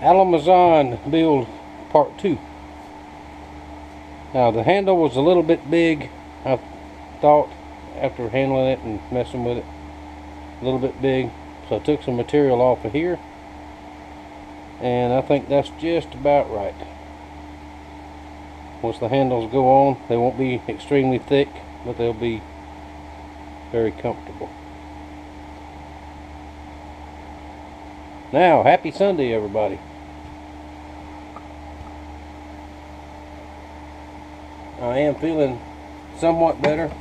Alamazon build part 2. Now the handle was a little bit big, I thought, after handling it and messing with it. A little bit big, so I took some material off of here, and I think that's just about right. Once the handles go on, they won't be extremely thick, but they'll be very comfortable. Now, happy Sunday, everybody. I am feeling somewhat better.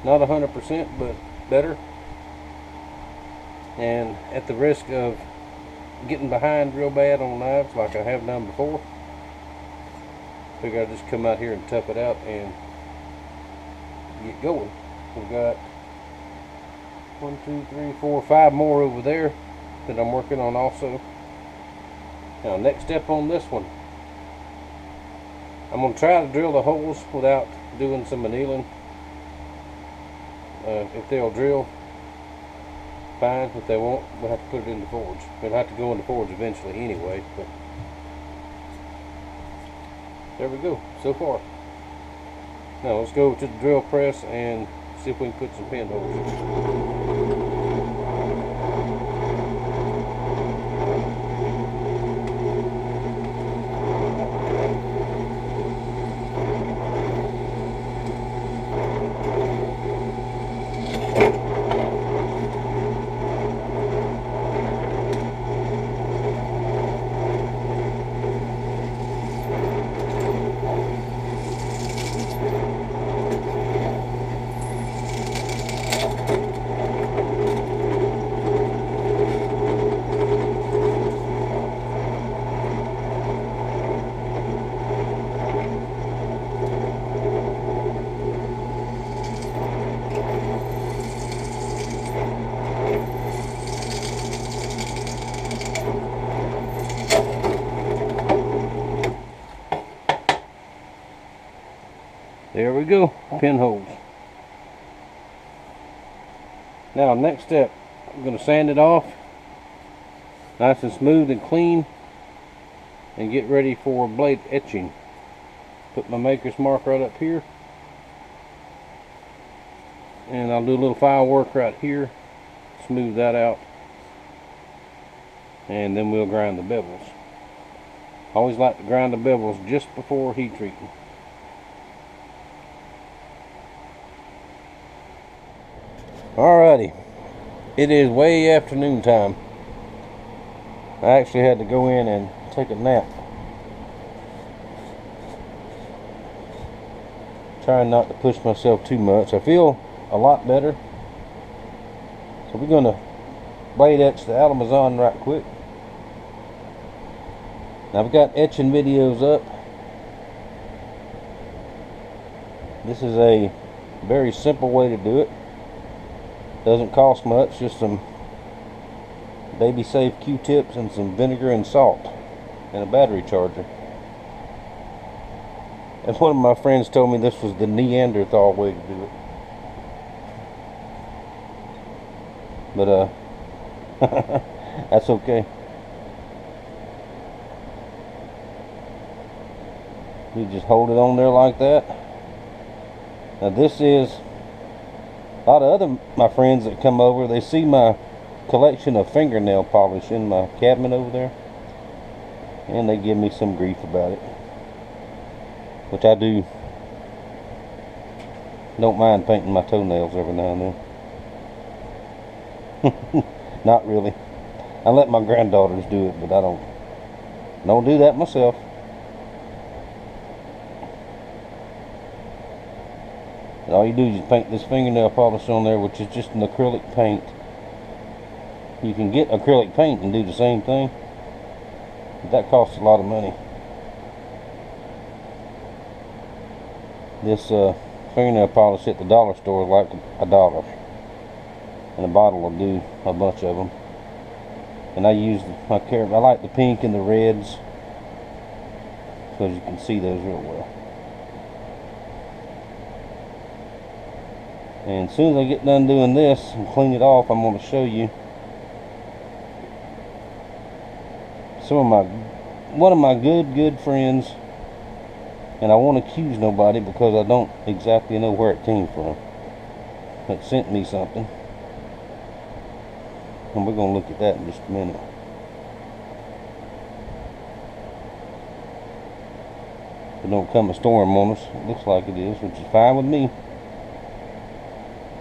Not 100%, but better. And at the risk of getting behind real bad on knives like I have done before, I figure I'll just come out here and tough it out and get going. We've got 1, 2, 3, 4, 5 more over there that I'm working on also. Now, next step on this one, I'm going to try to drill the holes without doing some annealing. If they'll drill, fine. If they won't, we'll have to put it in the forge. We'll have to go in the forge eventually anyway, but there we go, so far. Now let's go to the drill press and see if we can put some pinholes in. There we go, pinholes. Now, next step, I'm going to sand it off nice and smooth and clean and get ready for blade etching. Put my maker's mark right up here, and I'll do a little file work right here, smooth that out, and then we'll grind the bevels. I always like to grind the bevels just before heat treating. Alrighty, it is way afternoon time. I actually had to go in and take a nap. Trying not to push myself too much. I feel a lot better. So we're gonna blade etch the Alamazon right quick. Now I've got etching videos up. This is a very simple way to do it. Doesn't cost much, just some baby safe Q-tips and some vinegar and salt and a battery charger. And one of my friends told me this was the Neanderthal way to do it. But that's okay. You just hold it on there like that. Now this is a lot of other my friends that come over, they see my collection of fingernail polish in my cabinet over there, and they give me some grief about it, which I don't mind painting my toenails every now and then. Not really. I let my granddaughters do it, but I don't do that myself. And all you do is just paint this fingernail polish on there, which is just an acrylic paint. You can get acrylic paint and do the same thing, but that costs a lot of money. This fingernail polish at the dollar store is like $1, and a bottle will do a bunch of them. And I like the pink and the reds, because you can see those real well. And as soon as I get done doing this and clean it off, I'm going to show you one of my good friends, and I won't accuse nobody because I don't exactly know where it came from, but sent me something, and we're gonna look at that in just a minute. It don't come a storm on us. It looks like it is, which is fine with me.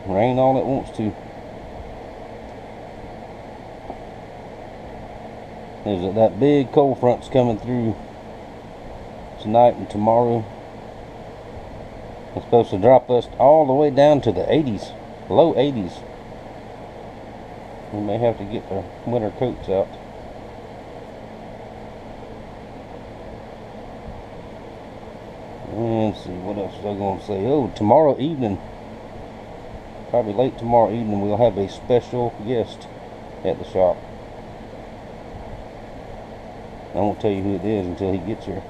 Rain all it wants to. There's that big cold front's coming through tonight and tomorrow. It's supposed to drop us all the way down to the 80s, low 80s. We may have to get our winter coats out. And let's see, what else was I going to say? Oh, tomorrow evening, probably late tomorrow evening, we'll have a special guest at the shop. I won't tell you who it is until he gets here.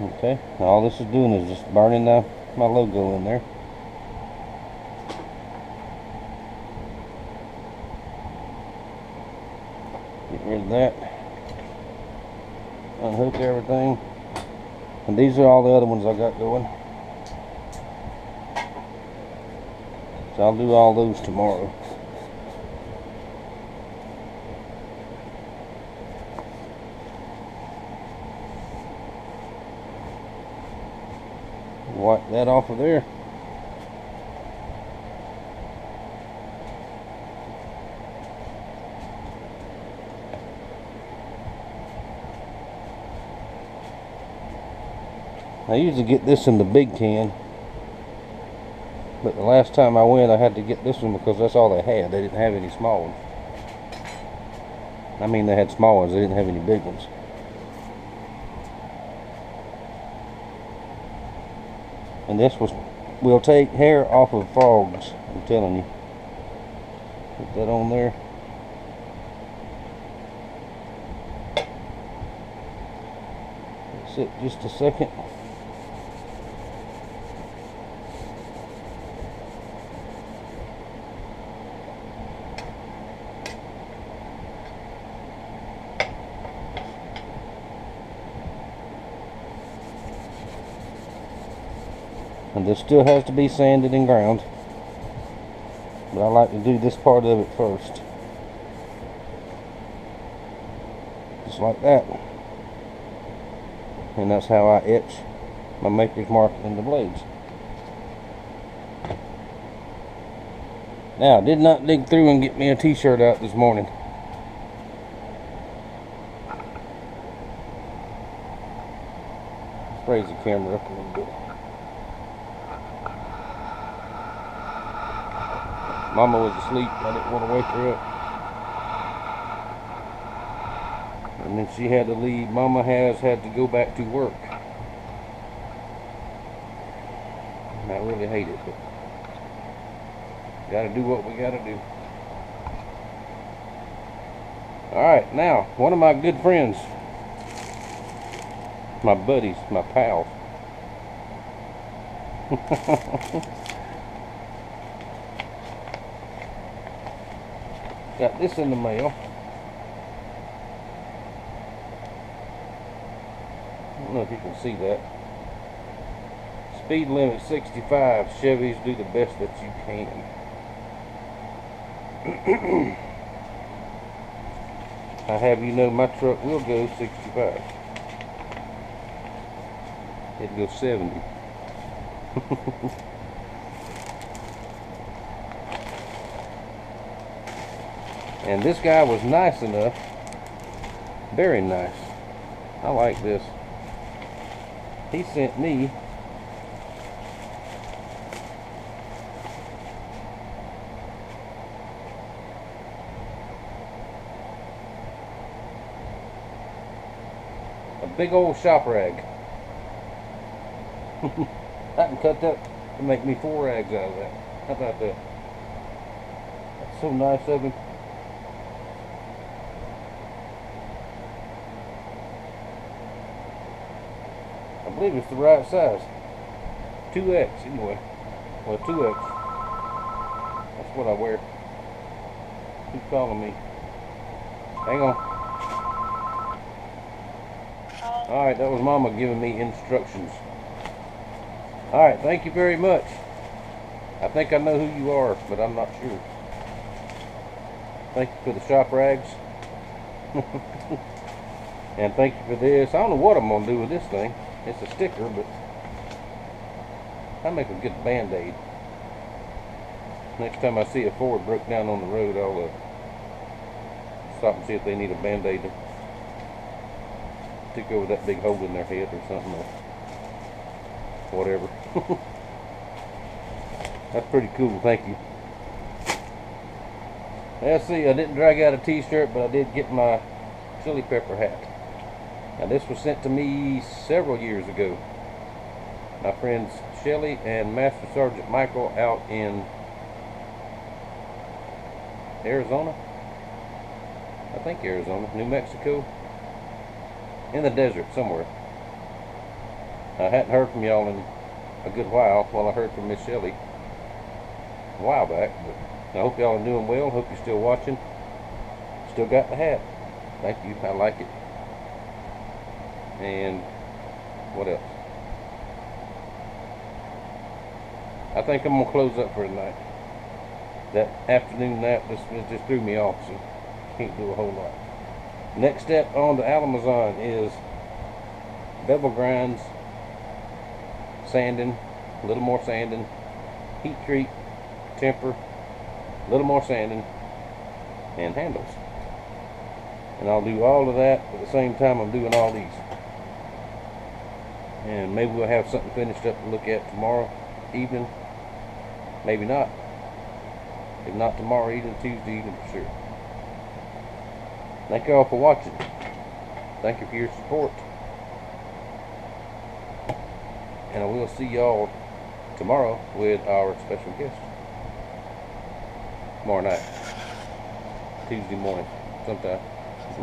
Okay, all this is doing is just burning my logo in there. Get rid of that. Unhook everything. And these are all the other ones I got going. So I'll do all those tomorrow. Wipe that off of there. I usually get this in the big can, but the last time I went I had to get this one because that's all they had. They didn't have any small ones. I mean, they had small ones, they didn't have any big ones. And this will take hair off of frogs, I'm telling you. Put that on there. Sit just a second. And this still has to be sanded and ground, but I like to do this part of it first, just like that. And that's how I etch my maker's mark in the blades. Now, I did not dig through and get me a t-shirt out this morning. Let's raise the camera up a little bit. Mama was asleep. I didn't want to wake her up. And then she had to leave. Mama has had to go back to work. And I really hate it, but gotta do what we gotta do. Alright, now, one of my good friends, my buddies, my pals. Got this in the mail. I don't know if you can see that. Speed limit 65. Chevys, do the best that you can. I have you know my truck will go 65. It'll go 70. And this guy was nice enough, very nice. I like this. He sent me a big old shop rag. I can cut that to make me 4 rags out of that. How about that? That's so nice of him. I believe it's the right size. 2X anyway. Well, 2X. That's what I wear. Who's calling me? Hang on. Alright, that was Mama giving me instructions. Alright, thank you very much. I think I know who you are, but I'm not sure. Thank you for the shop rags. And thank you for this. I don't know what I'm going to do with this thing. It's a sticker, but I make a good band-aid. Next time I see a Ford broke down on the road, I'll stop and see if they need a band-aid to stick over that big hole in their head or something, or whatever. That's pretty cool, thank you. Let's see, I didn't drag out a t-shirt, but I did get my chili pepper hat. Now this was sent to me several years ago. My friends Shelly and Master Sergeant Michael out in Arizona. I think Arizona, New Mexico. In the desert somewhere. I hadn't heard from y'all in a good while. Well, I heard from Miss Shelly a while back, but I hope y'all are doing well. Hope you're still watching. Still got the hat. Thank you. I like it. And what else? I think I'm gonna close up for tonight. That afternoon nap just threw me off, so can't do a whole lot. Next step on the Alamazon is bevel grinds, sanding, a little more sanding, heat treat, temper, a little more sanding, and handles. And I'll do all of that at the same time I'm doing all these. And maybe we'll have something finished up to look at tomorrow evening. Maybe not. If not tomorrow evening, Tuesday evening for sure. Thank you all for watching. Thank you for your support. And I will see y'all tomorrow with our special guest. Tomorrow night. Tuesday morning sometime.